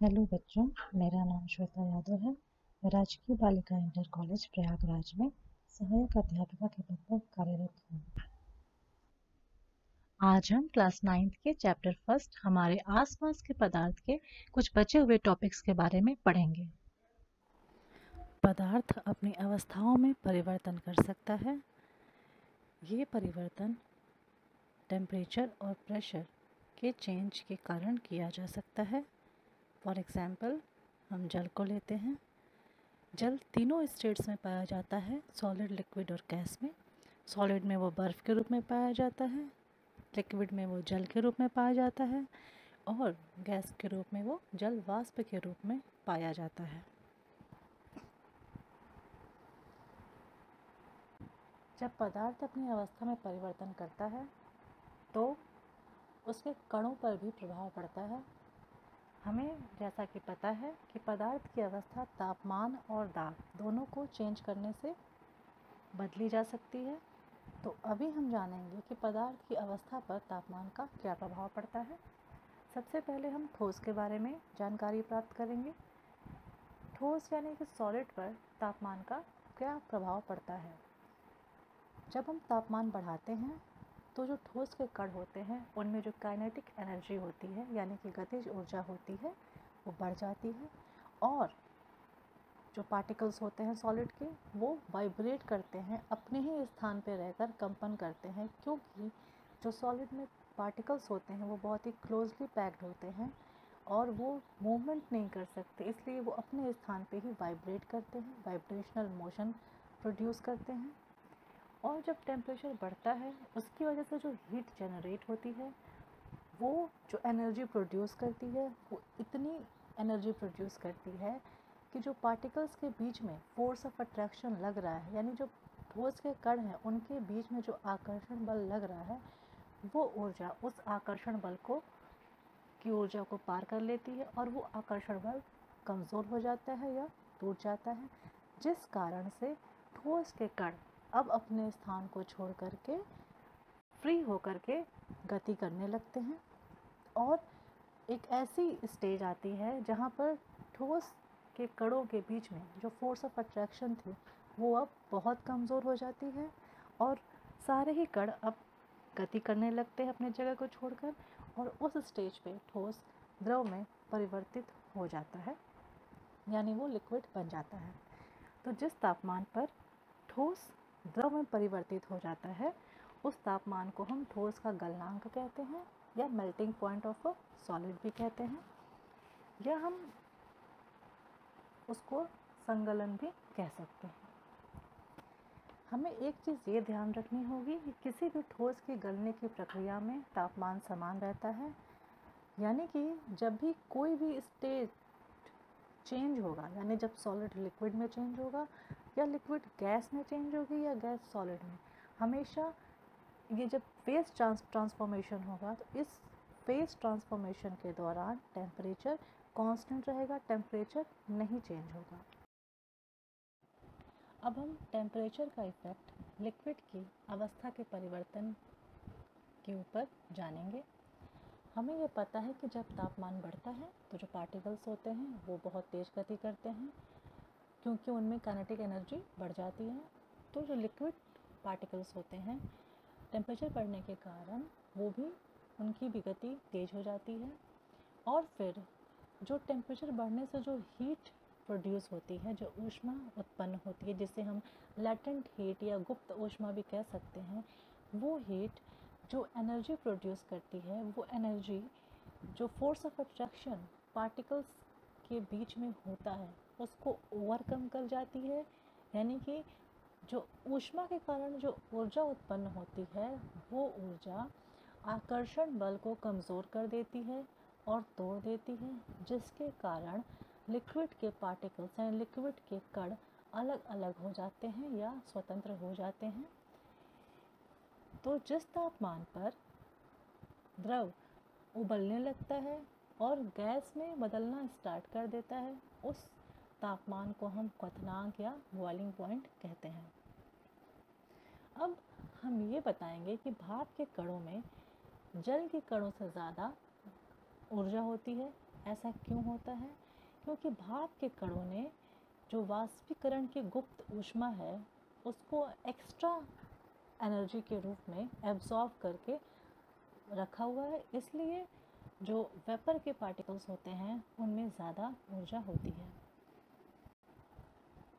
Hello बच्चों, मेरा नाम श्वेता यादव है। मैं राजकीय बालिका इंटर कॉलेज प्रयागराज में सहायक अध्यापिका के पद पर कार्यरत हूँ। आज हम क्लास 9th के चैप्टर फर्स्ट हमारे आसपास के पदार्थ के कुछ बचे हुए टॉपिक्स के बारे में पढ़ेंगे। पदार्थ अपनी अवस्थाओं में परिवर्तन कर सकता है। ये परिवर्तन टेम्परेचर और प्रेशर के चेंज के कारण किया जा सकता है। फॉर एग्ज़ाम्पल, हम जल को लेते हैं। जल तीनों स्टेट्स में पाया जाता है, सॉलिड, लिक्विड और गैस में। सॉलिड में वो बर्फ़ के रूप में पाया जाता है, लिक्विड में वो जल के रूप में पाया जाता है और गैस के रूप में वो जल वाष्प के रूप में पाया जाता है। जब पदार्थ अपनी अवस्था में परिवर्तन करता है तो उसके कणों पर भी प्रभाव पड़ता है। हमें जैसा कि पता है कि पदार्थ की अवस्था तापमान और दाब दोनों को चेंज करने से बदली जा सकती है। तो अभी हम जानेंगे कि पदार्थ की अवस्था पर तापमान का क्या प्रभाव पड़ता है। सबसे पहले हम ठोस के बारे में जानकारी प्राप्त करेंगे। ठोस यानी कि सॉलिड पर तापमान का क्या प्रभाव पड़ता है। जब हम तापमान बढ़ाते हैं तो जो ठोस के कण होते हैं उनमें जो काइनेटिक एनर्जी होती है यानी कि गतिज ऊर्जा होती है वो बढ़ जाती है और जो पार्टिकल्स होते हैं सॉलिड के वो वाइब्रेट करते हैं, अपने ही स्थान पर रहकर कंपन करते हैं, क्योंकि जो सॉलिड में पार्टिकल्स होते हैं वो बहुत ही क्लोजली पैक्ड होते हैं और वो मूवमेंट नहीं कर सकते, इसलिए वो अपने स्थान पे ही वाइब्रेट करते हैं, वाइब्रेशनल मोशन प्रोड्यूस करते हैं। और जब टेम्परेचर बढ़ता है उसकी वजह से जो हीट जनरेट होती है वो जो एनर्जी प्रोड्यूस करती है वो इतनी एनर्जी प्रोड्यूस करती है कि जो पार्टिकल्स के बीच में फोर्स ऑफ अट्रैक्शन लग रहा है, यानी जो ठोस के कण हैं उनके बीच में जो आकर्षण बल लग रहा है वो ऊर्जा उस आकर्षण बल की ऊर्जा को पार कर लेती है और वो आकर्षण बल कमज़ोर हो जाता है या टूट जाता है, जिस कारण से ठोस के कण अब अपने स्थान को छोड़ करके फ्री होकर के गति करने लगते हैं और एक ऐसी स्टेज आती है जहाँ पर ठोस के कणों के बीच में जो फोर्स ऑफ अट्रैक्शन थी वो अब बहुत कमज़ोर हो जाती है और सारे ही कण अब गति करने लगते हैं अपने जगह को छोड़कर और उस स्टेज पे ठोस द्रव में परिवर्तित हो जाता है, यानी वो लिक्विड बन जाता है। तो जिस तापमान पर ठोस द्रव में परिवर्तित हो जाता है उस तापमान को हम ठोस का गलनांक कहते हैं या melting point of a solid भी कहते हैं, या हम उसको संगलन भी कह सकते हैं। हमें एक चीज़ ये ध्यान रखनी होगी कि किसी भी ठोस की गलने की प्रक्रिया में तापमान समान रहता है, यानी कि जब भी कोई भी स्टेट चेंज होगा, यानी जब सॉलिड लिक्विड में चेंज होगा या लिक्विड गैस में चेंज होगी या गैस सॉलिड में, हमेशा ये जब फेज ट्रांसफॉर्मेशन होगा तो इस फेज ट्रांसफॉर्मेशन के दौरान टेम्परेचर कांस्टेंट रहेगा, टेम्परेचर नहीं चेंज होगा। अब हम टेम्परेचर का इफ़ेक्ट लिक्विड की अवस्था के परिवर्तन के ऊपर जानेंगे। हमें ये पता है कि जब तापमान बढ़ता है तो जो पार्टिकल्स होते हैं वो बहुत तेज़ गति करते हैं क्योंकि उनमें काइनेटिक एनर्जी बढ़ जाती है। तो जो लिक्विड पार्टिकल्स होते हैं टेम्परेचर बढ़ने के कारण वो भी उनकी भी गति तेज़ हो जाती है और फिर जो टेम्परेचर बढ़ने से जो हीट प्रोड्यूस होती है, जो ऊष्मा उत्पन्न होती है, जिसे हम लैटेंट हीट या गुप्त ऊष्मा भी कह सकते हैं, वो हीट जो एनर्जी प्रोड्यूस करती है वो एनर्जी जो फोर्स ऑफ अट्रैक्शन पार्टिकल्स के बीच में होता है उसको ओवरकम कर जाती है, यानी कि जो ऊष्मा के कारण जो ऊर्जा उत्पन्न होती है वो ऊर्जा आकर्षण बल को कमज़ोर कर देती है और तोड़ देती है, जिसके कारण लिक्विड के पार्टिकल्स यानी लिक्विड के कण अलग अलग हो जाते हैं या स्वतंत्र हो जाते हैं। तो जिस तापमान पर द्रव उबलने लगता है और गैस में बदलना स्टार्ट कर देता है उस तापमान को हम क्वथनांक या बॉइलिंग पॉइंट कहते हैं। अब हम ये बताएंगे कि भाप के कणों में जल के कणों से ज़्यादा ऊर्जा होती है, ऐसा क्यों होता है? क्योंकि भाप के कणों ने जो वाष्पीकरण की गुप्त ऊष्मा है उसको एक्स्ट्रा एनर्जी के रूप में एब्जॉर्ब करके रखा हुआ है, इसलिए जो वेपर के पार्टिकल्स होते हैं उनमें ज़्यादा ऊर्जा होती है।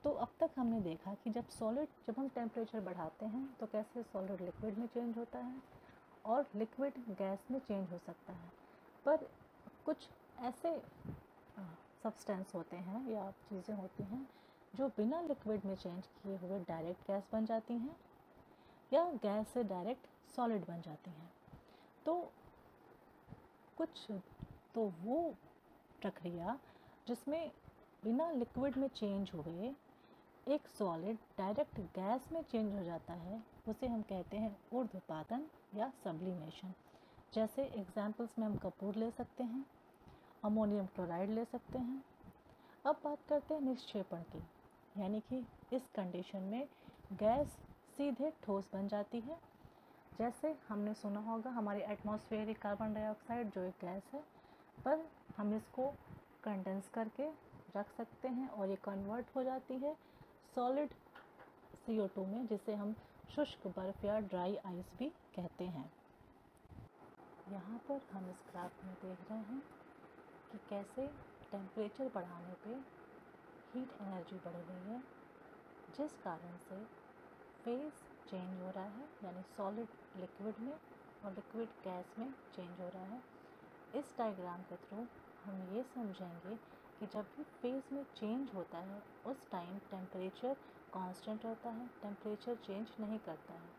तो अब तक हमने देखा कि जब हम टेम्परेचर बढ़ाते हैं तो कैसे सॉलिड लिक्विड में चेंज होता है और लिक्विड गैस में चेंज हो सकता है। पर कुछ ऐसे सब्सटेंस होते हैं या चीज़ें होती हैं जो बिना लिक्विड में चेंज किए हुए डायरेक्ट गैस बन जाती हैं या गैस से डायरेक्ट सॉलिड बन जाती हैं। तो वो प्रक्रिया जिसमें बिना लिक्विड में चेंज हुए एक सॉलिड डायरेक्ट गैस में चेंज हो जाता है, उसे हम कहते हैं ऊर्ध्वपातन या सब्लिमेशन। जैसे एग्जाम्पल्स में हम कपूर ले सकते हैं, अमोनियम क्लोराइड ले सकते हैं। अब बात करते हैं निक्षेपण की, यानी कि इस कंडीशन में गैस सीधे ठोस बन जाती है। जैसे हमने सुना होगा हमारी एटमॉस्फेरिक कार्बन डाइऑक्साइड जो एक गैस है, पर हम इसको कंडेंस करके रख सकते हैं और ये कन्वर्ट हो जाती है सॉलिड CO2 में, जिसे हम शुष्क बर्फ या ड्राई आइस भी कहते हैं। यहाँ पर हम इस ग्राफ में देख रहे हैं कि कैसे टेम्परेचर बढ़ाने पे हीट एनर्जी बढ़ गई है, जिस कारण से फेज चेंज हो रहा है, यानी सॉलिड लिक्विड में और लिक्विड गैस में चेंज हो रहा है। इस डायग्राम के थ्रू हम ये समझेंगे कि जब भी फेज में चेंज होता है उस टाइम टेम्परेचर कांस्टेंट रहता है, टेम्परेचर चेंज नहीं करता है।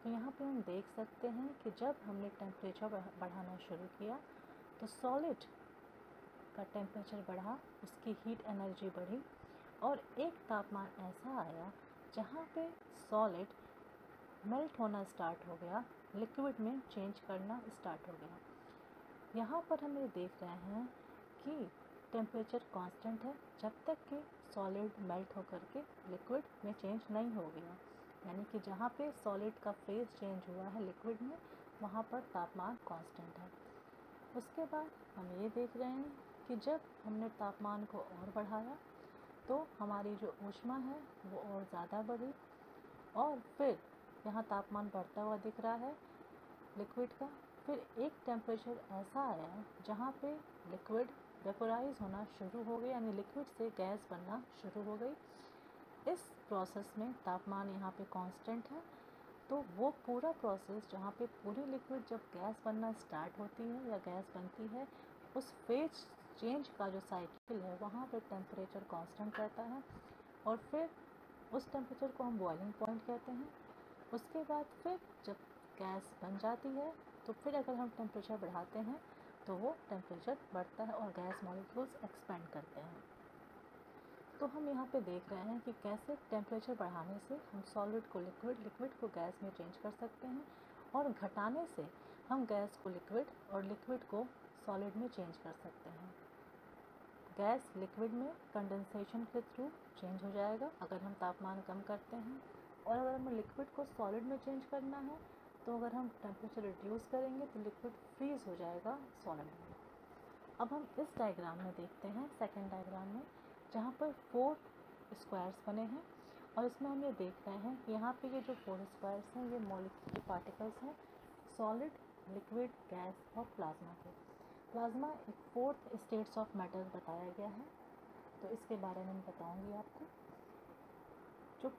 तो यहाँ पे हम देख सकते हैं कि जब हमने टेम्परेचर बढ़ाना शुरू किया तो सॉलिड का टेम्परेचर बढ़ा, उसकी हीट एनर्जी बढ़ी और एक तापमान ऐसा आया जहाँ पे सॉलिड मेल्ट होना स्टार्ट हो गया, लिक्विड में चेंज करना स्टार्ट हो गया। यहाँ पर हम ये देख रहे हैं कि टेम्परेचर कांस्टेंट है जब तक कि सॉलिड मेल्ट होकर के लिक्विड में चेंज नहीं हो गया, यानी कि जहाँ पे सॉलिड का फेज चेंज हुआ है लिक्विड में, वहाँ पर तापमान कांस्टेंट है। उसके बाद हम ये देख रहे हैं कि जब हमने तापमान को और बढ़ाया तो हमारी जो ऊष्मा है वो और ज़्यादा बढ़ी और फिर यहाँ तापमान बढ़ता हुआ दिख रहा है लिक्विड का। फिर एक टेम्परेचर ऐसा आया जहाँ पे लिक्विड वेपोराइज होना शुरू हो गया, यानी लिक्विड से गैस बनना शुरू हो गई। इस प्रोसेस में तापमान यहाँ पे कांस्टेंट है, तो वो पूरा प्रोसेस जहाँ पे पूरी लिक्विड जब गैस बनना स्टार्ट होती है या गैस बनती है, उस फेज चेंज का जो साइकिल है वहाँ पे टेम्परेचर कांस्टेंट रहता है और फिर उस टेम्परेचर को हम बॉइलिंग पॉइंट कहते हैं। उसके बाद फिर जब गैस बन जाती है तो फिर अगर हम टेम्परेचर बढ़ाते हैं तो वो टेम्परेचर बढ़ता है और गैस मॉलिक्यूल्स एक्सपेंड करते हैं। तो हम यहाँ पे देख रहे हैं कि कैसे टेम्परेचर बढ़ाने से हम सॉलिड को लिक्विड को गैस में चेंज कर सकते हैं और घटाने से हम गैस को लिक्विड और लिक्विड को सॉलिड में चेंज कर सकते हैं। गैस लिक्विड में कंडेंसेशन के थ्रू चेंज हो जाएगा अगर हम तापमान कम करते हैं, और अगर हमें लिक्विड को सॉलिड में चेंज करना है तो अगर हम टेम्परेचर रिड्यूस करेंगे तो लिक्विड फ्रीज हो जाएगा सॉलिड में। अब हम इस डायग्राम में देखते हैं, सेकेंड डायग्राम में, जहाँ पर 4 स्क्वायर्स बने हैं और इसमें हम ये देख रहे हैं कि यहाँ पे ये जो 4 स्क्वायर्स हैं ये मॉलिक्यूल के पार्टिकल्स हैं, सॉलिड, लिक्विड, गैस और प्लाज्मा के। प्लाज्मा एक 4th स्टेट्स ऑफ मैटर बताया गया है, तो इसके बारे में बताऊंगी आपको। जो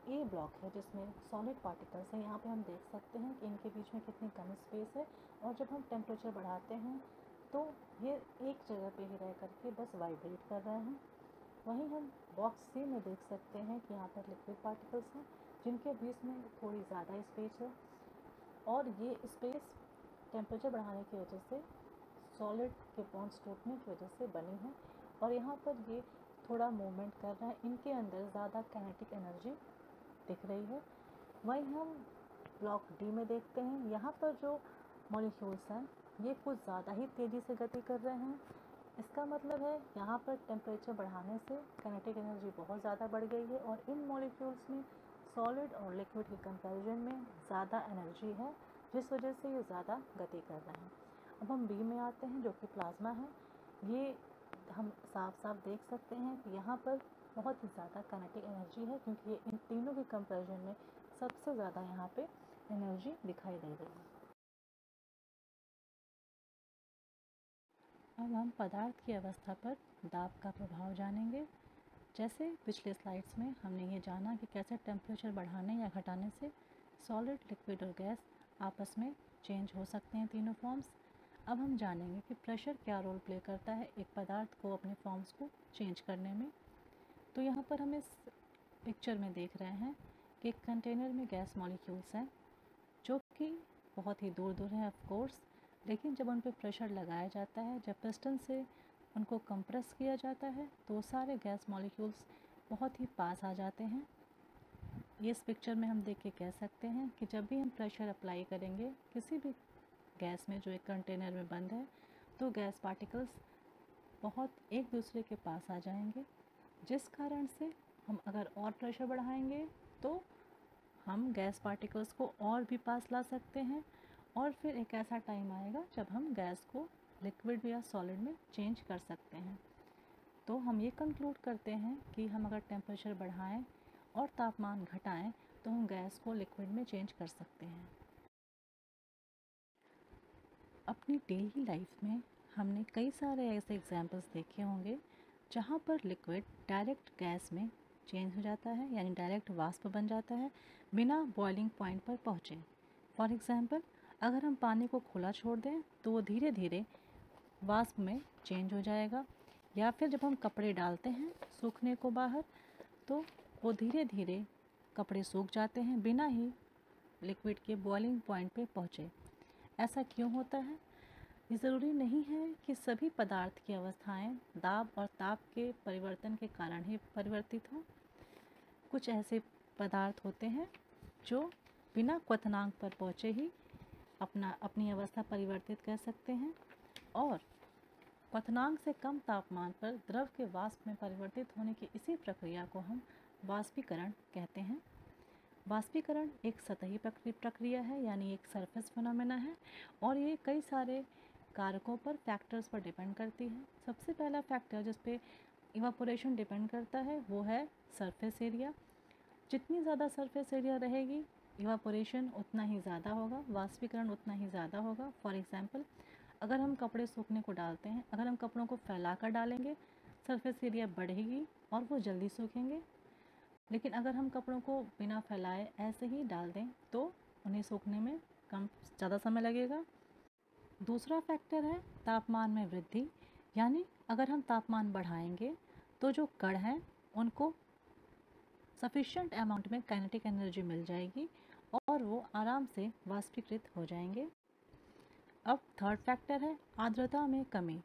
ए ब्लॉक है जिसमें सॉलिड पार्टिकल्स हैं, यहाँ पे हम देख सकते हैं कि इनके बीच में कितनी कम स्पेस है और जब हम टेम्परेचर बढ़ाते हैं तो ये एक जगह पे ही रह करके बस वाइब्रेट कर रहे हैं। वहीं हम बॉक्स सी में देख सकते हैं कि यहाँ पर लिक्विड पार्टिकल्स हैं जिनके बीच में थोड़ी ज़्यादा स्पेस है और ये स्पेस टेम्परेचर बढ़ाने की वजह से सॉलिड के बॉन्ड्स टूटने की वजह से बनी है और यहाँ पर ये थोड़ा मूवमेंट कर रहा है, इनके अंदर ज़्यादा काइनेटिक एनर्जी दिख रही है। वहीं हम ब्लॉक डी में देखते हैं, यहाँ पर जो मॉलिक्यूल्स हैं ये कुछ ज़्यादा ही तेज़ी से गति कर रहे हैं। इसका मतलब है यहाँ पर टेम्परेचर बढ़ाने से काइनेटिक एनर्जी बहुत ज़्यादा बढ़ गई है और इन मॉलिक्यूल्स में सॉलिड और लिक्विड के कंपैरिजन में ज़्यादा एनर्जी है, जिस वजह से ये ज़्यादा गति कर रहे हैं। अब हम बी में आते हैं जो कि प्लाज्मा है। ये हम साफ साफ देख सकते हैं कि यहाँ पर बहुत ही ज़्यादा काइनेटिक एनर्जी है, क्योंकि ये इन तीनों के कंपैरिजन में सबसे ज़्यादा यहाँ पे एनर्जी दिखाई दे रही है। अब हम पदार्थ की अवस्था पर दाब का प्रभाव जानेंगे। जैसे पिछले स्लाइड्स में हमने ये जाना कि कैसे टेम्परेचर बढ़ाने या घटाने से सॉलिड, लिक्विड और गैस आपस में चेंज हो सकते हैं, तीनों फॉर्म्स। अब हम जानेंगे कि प्रेशर क्या रोल प्ले करता है एक पदार्थ को अपने फॉर्म्स को चेंज करने में। तो यहाँ पर हम इस पिक्चर में देख रहे हैं कि एक कंटेनर में गैस मॉलिक्यूल्स हैं जो कि बहुत ही दूर दूर हैं ऑफ कोर्स, लेकिन जब उन पर प्रेशर लगाया जाता है, जब पिस्टन से उनको कंप्रेस किया जाता है, तो सारे गैस मॉलिक्यूल्स बहुत ही पास आ जाते हैं। ये इस पिक्चर में हम देख के कह सकते हैं कि जब भी हम प्रेशर अप्लाई करेंगे किसी भी गैस में जो एक कंटेनर में बंद है, तो गैस पार्टिकल्स बहुत एक दूसरे के पास आ जाएंगे, जिस कारण से हम अगर और प्रेशर बढ़ाएंगे तो हम गैस पार्टिकल्स को और भी पास ला सकते हैं, और फिर एक ऐसा टाइम आएगा जब हम गैस को लिक्विड या सॉलिड में चेंज कर सकते हैं। तो हम ये कंक्लूड करते हैं कि हम अगर टेम्परेचर बढ़ाएं और तापमान घटाएं तो हम गैस को लिक्विड में चेंज कर सकते हैं। अपनी डेली लाइफ में हमने कई सारे ऐसे एग्जाम्पल्स देखे होंगे जहाँ पर लिक्विड डायरेक्ट गैस में चेंज हो जाता है, यानी डायरेक्ट वाष्प बन जाता है बिना बॉइलिंग पॉइंट पर पहुँचे। फॉर एग्ज़ाम्पल, अगर हम पानी को खुला छोड़ दें तो वो धीरे धीरे वाष्प में चेंज हो जाएगा, या फिर जब हम कपड़े डालते हैं सूखने को बाहर तो वो धीरे धीरे कपड़े सूख जाते हैं बिना ही लिक्विड के बॉइलिंग पॉइंट पे पहुँचे। ऐसा क्यों होता है? ये ज़रूरी नहीं है कि सभी पदार्थ की अवस्थाएं दाब और ताप के परिवर्तन के कारण ही परिवर्तित हों। कुछ ऐसे पदार्थ होते हैं जो बिना क्वथनांक पर पहुँचे ही अपनी अवस्था परिवर्तित कर सकते हैं, और क्वथनांक से कम तापमान पर द्रव के वाष्प में परिवर्तित होने की इसी प्रक्रिया को हम वाष्पीकरण कहते हैं। वाष्पीकरण एक सतही प्रक्रिया है, यानी एक सरफेस फिनोमेना है, और ये कई सारे कारकों पर, फैक्टर्स पर डिपेंड करती है। सबसे पहला फैक्टर जिस पे इवापोरेशन डिपेंड करता है वो है सरफेस एरिया। जितनी ज़्यादा सरफेस एरिया रहेगी इवापोरेशन उतना ही ज़्यादा होगा, वाष्पीकरण उतना ही ज़्यादा होगा। फॉर एग्जांपल, अगर हम कपड़े सूखने को डालते हैं, अगर हम कपड़ों को फैला कर डालेंगे सरफेस एरिया बढ़ेगी और वो जल्दी सूखेंगे, लेकिन अगर हम कपड़ों को बिना फैलाए ऐसे ही डाल दें तो उन्हें सूखने में ज़्यादा समय लगेगा। दूसरा फैक्टर है तापमान में वृद्धि, यानी अगर हम तापमान बढ़ाएंगे तो जो कण हैं उनको सफिशिएंट अमाउंट में काइनेटिक एनर्जी मिल जाएगी और वो आराम से वाष्पीकृत हो जाएंगे। अब थर्ड फैक्टर है आर्द्रता में कमी।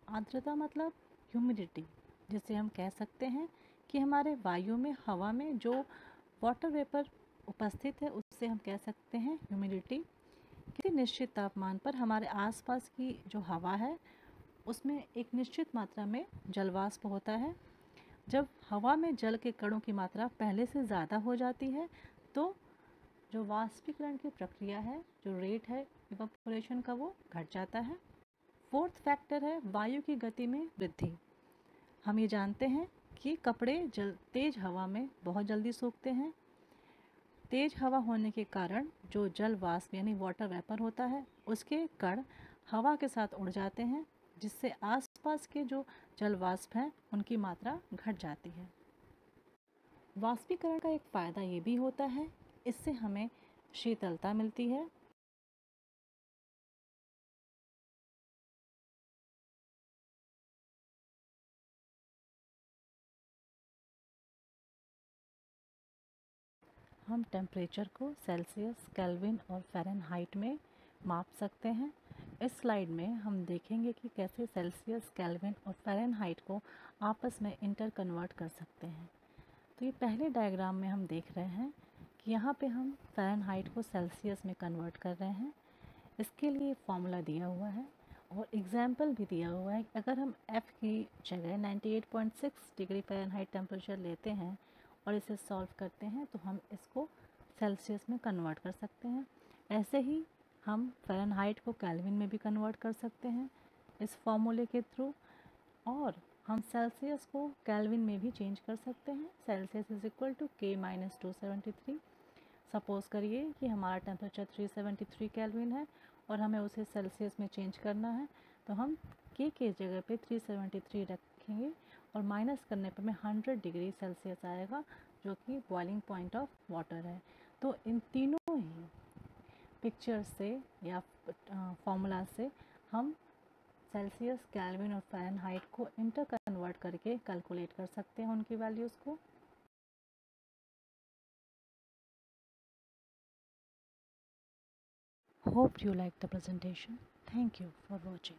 आर्द्रता मतलब ह्यूमिडिटी, जिसे हम कह सकते हैं कि हमारे वायु में, हवा में जो वाटर वेपर उपस्थित है उससे हम कह सकते हैं ह्यूमिडिटी। किसी निश्चित तापमान पर हमारे आसपास की जो हवा है उसमें एक निश्चित मात्रा में जलवाष्प होता है। जब हवा में जल के कणों की मात्रा पहले से ज़्यादा हो जाती है तो जो वाष्पीकरण की प्रक्रिया है, जो रेट है इवापोरेशन का, वो घट जाता है। फोर्थ फैक्टर है वायु की गति में वृद्धि। हम ये जानते हैं कि कपड़े तेज हवा में बहुत जल्दी सूखते हैं। तेज हवा होने के कारण जो जल वाष्प यानी वाटर वेपर होता है उसके कण हवा के साथ उड़ जाते हैं, जिससे आसपास के जो जल वाष्प हैं उनकी मात्रा घट जाती है। वाष्पीकरण का एक फ़ायदा ये भी होता है, इससे हमें शीतलता मिलती है। हम टेम्परेचर को सेल्सियस, केल्विन और फ़ारेनहाइट में माप सकते हैं। इस स्लाइड में हम देखेंगे कि कैसे सेल्सियस, केल्विन और फ़ारेनहाइट को आपस में इंटर कन्वर्ट कर सकते हैं। तो ये पहले डायग्राम में हम देख रहे हैं कि यहाँ पे हम फ़ारेनहाइट को सेल्सियस में कन्वर्ट कर रहे हैं। इसके लिए फॉर्मूला दिया हुआ है और एग्जाम्पल भी दिया हुआ है। अगर हम F की जगह 98.6 डिग्री फ़ारेनहाइट टेम्परेचर लेते हैं और इसे सॉल्व करते हैं तो हम इसको सेल्सियस में कन्वर्ट कर सकते हैं। ऐसे ही हम फ़ारेनहाइट को केल्विन में भी कन्वर्ट कर सकते हैं इस फॉर्मूले के थ्रू, और हम सेल्सियस को केल्विन में भी चेंज कर सकते हैं। Celsius is equal to K minus 273। Suppose करिए कि हमारा टेम्परेचर 373 केल्विन है और हमें उसे सेल्सियस में चेंज करना है, तो हम K के जगह पे 373 रखेंगे और माइनस करने पर में 100 डिग्री सेल्सियस आएगा, जो कि बॉइलिंग पॉइंट ऑफ वाटर है। तो इन तीनों ही पिक्चर से या फॉर्मूला से हम सेल्सियस, केल्विन और फ़ारेनहाइट को इंटर कन्वर्ट करके कैलकुलेट कर सकते हैं उनकी वैल्यूज़ को। Hope you liked the presentation. Thank you for watching.